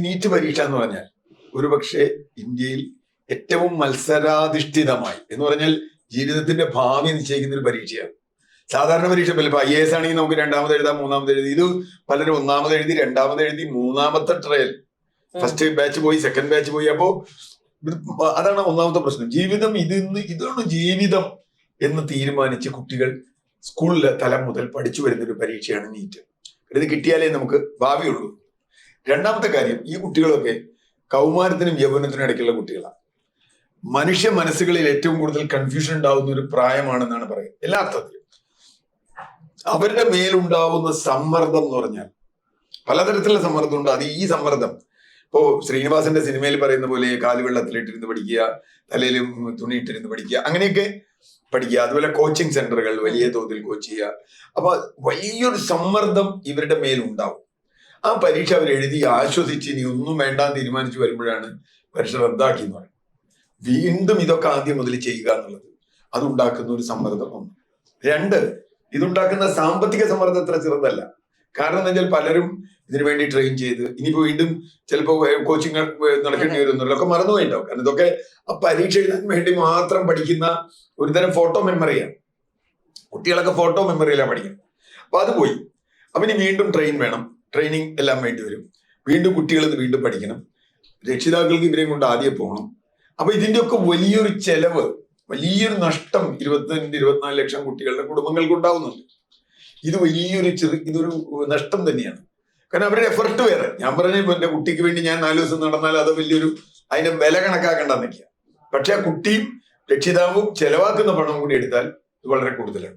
NEET പരീക്ഷ എന്ന് പറഞ്ഞാൽ ഒരുപക്ഷെ ഇന്ത്യയിൽ ഏറ്റവും മത്സരാധിഷ്ഠിതമായി എന്ന് പറഞ്ഞാൽ ജീവിതത്തിന്റെ ഭാവി നിശ്ചയിക്കുന്ന ഒരു പരീക്ഷയാണ്. സാധാരണ പരീക്ഷ ഇപ്പൊ IAS ആണെങ്കിൽ നമുക്ക് രണ്ടാമത് എഴുതാം, മൂന്നാമത് എഴുതി. ഇത് പലരും ഒന്നാമത് എഴുതി, രണ്ടാമത് എഴുതി, മൂന്നാമത്തെ ട്രയൽ, ഫസ്റ്റ് ബാച്ച് പോയി, സെക്കൻഡ് ബാച്ച് പോയി. അപ്പോ അതാണ് ഒന്നാമത്തെ പ്രശ്നം. ജീവിതം ഇതാണ് ജീവിതം എന്ന് തീരുമാനിച്ച് കുട്ടികൾ സ്കൂളിലെ തലം മുതൽ പഠിച്ചു വരുന്നൊരു പരീക്ഷയാണ് നീറ്റ്. ഇത് കിട്ടിയാലേ നമുക്ക് ഭാവിയുള്ളൂ. രണ്ടാമത്തെ കാര്യം, ഈ കുട്ടികളൊക്കെ കൗമാരത്തിനും യൗവനത്തിനും ഇടയ്ക്കുള്ള കുട്ടികളാണ്. മനുഷ്യ മനസ്സുകളിൽ ഏറ്റവും കൂടുതൽ കൺഫ്യൂഷൻ ഉണ്ടാവുന്ന ഒരു പ്രായമാണെന്നാണ് പറയുന്നത് എല്ലാ അർത്ഥത്തിലും. അവരുടെ മേലുണ്ടാവുന്ന സമ്മർദ്ദം എന്ന് പറഞ്ഞാൽ പലതരത്തിലുള്ള സമ്മർദ്ദം ഉണ്ട്. അത് ഈ സമ്മർദ്ദം ഇപ്പോ ശ്രീനിവാസന്റെ സിനിമയിൽ പറയുന്ന പോലെ കാലുവെള്ളത്തിലിട്ടിരുന്ന് പഠിക്കുക, തലയിലും തുണിയിട്ടിരുന്ന് പഠിക്കുക, അങ്ങനെയൊക്കെ പഠിക്കുക. അതുപോലെ കോച്ചിങ് സെന്ററുകൾ വലിയ തോതിൽ കോച്ച് ചെയ്യുക. അപ്പൊ വലിയൊരു സമ്മർദ്ദം ഇവരുടെ മേലുണ്ടാവും. ആ പരീക്ഷ അവർ എഴുതി ആശ്വസിച്ച് ഇനി ഒന്നും വേണ്ടാന്ന് തീരുമാനിച്ചു വരുമ്പോഴാണ് പരീക്ഷ റദ്ദാക്കി എന്ന് പറയുന്നത്. വീണ്ടും ഇതൊക്കെ ആദ്യം മുതൽ ചെയ്യുക എന്നുള്ളത് അതുണ്ടാക്കുന്ന ഒരു സമ്മർദ്ദം ഒന്ന്. രണ്ട്, ഇതുണ്ടാക്കുന്ന സാമ്പത്തിക സമ്മർദ്ദം അത്ര ചെറുതല്ല. കാരണം എന്താ വെച്ചാൽ പലരും ഇതിനു വേണ്ടി ട്രെയിൻ ചെയ്ത് ഇനിയിപ്പോ വീണ്ടും ചിലപ്പോൾ കോച്ചിങ് നടക്കേണ്ടി വരും എന്നുള്ളതൊക്കെ മറന്നുപോയിണ്ടാവും. കാരണം ഇതൊക്കെ ആ പരീക്ഷ എഴുതാൻ വേണ്ടി മാത്രം പഠിക്കുന്ന ഒരുതരം ഫോട്ടോ മെമ്മറിയാണ്. കുട്ടികളൊക്കെ ഫോട്ടോ മെമ്മറിയിലാണ് പഠിക്കുന്നത്. അപ്പൊ അത് പോയി. അപ്പൊ ഇനി വീണ്ടും ട്രെയിൻ വേണം, ട്രെയിനിങ് എല്ലാം വേണ്ടി വരും. വീണ്ടും കുട്ടികൾ ഇത് വീണ്ടും പഠിക്കണം. രക്ഷിതാക്കൾക്ക് ഇവരെയും കൊണ്ട് ആദ്യം പോകണം. അപ്പൊ ഇതിന്റെയൊക്കെ വലിയൊരു ചെലവ്, വലിയൊരു നഷ്ടം 25-24 ലക്ഷം കുട്ടികളുടെ കുടുംബങ്ങൾക്ക് ഉണ്ടാവുന്നുണ്ട്. ഇത് വലിയൊരു ഇതൊരു നഷ്ടം തന്നെയാണ്. കാരണം അവരുടെ എഫർട്ട് വേറെ. ഞാൻ പറഞ്ഞ എന്റെ കുട്ടിക്ക് വേണ്ടി ഞാൻ 4 ദിവസം നടന്നാൽ അത് വലിയൊരു അതിന്റെ വില കണക്കാക്കേണ്ടെന്നൊക്കെയാണ്. പക്ഷെ ആ കുട്ടിയും രക്ഷിതാവും ചെലവാക്കുന്ന പണം കൂടി എടുത്താൽ ഇത് വളരെ കൂടുതലാണ്.